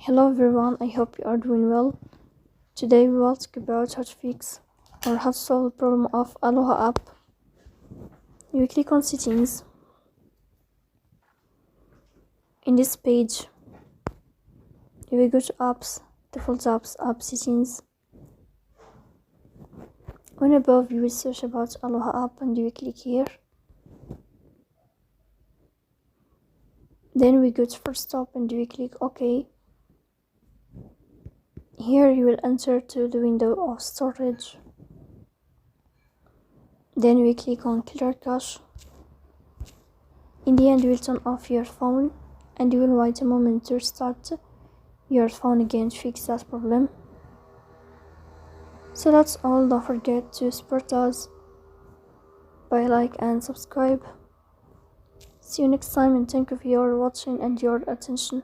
Hello everyone, I hope you are doing well. Today we will talk about how to fix or how to solve the problem of Aloha app. You click on settings. In this page, you will go to apps, default apps, app settings. When above, you will search about Aloha app and you will click here. Then we go to Forcestop and you will click OK. Here you will enter to the window of storage. Then we click on clear cache. In the end, you will turn off your phone and you will wait a moment to restart your phone again to fix that problem. So that's all. Don't forget to support us by like and subscribe. See you next time and thank you for your watching and your attention.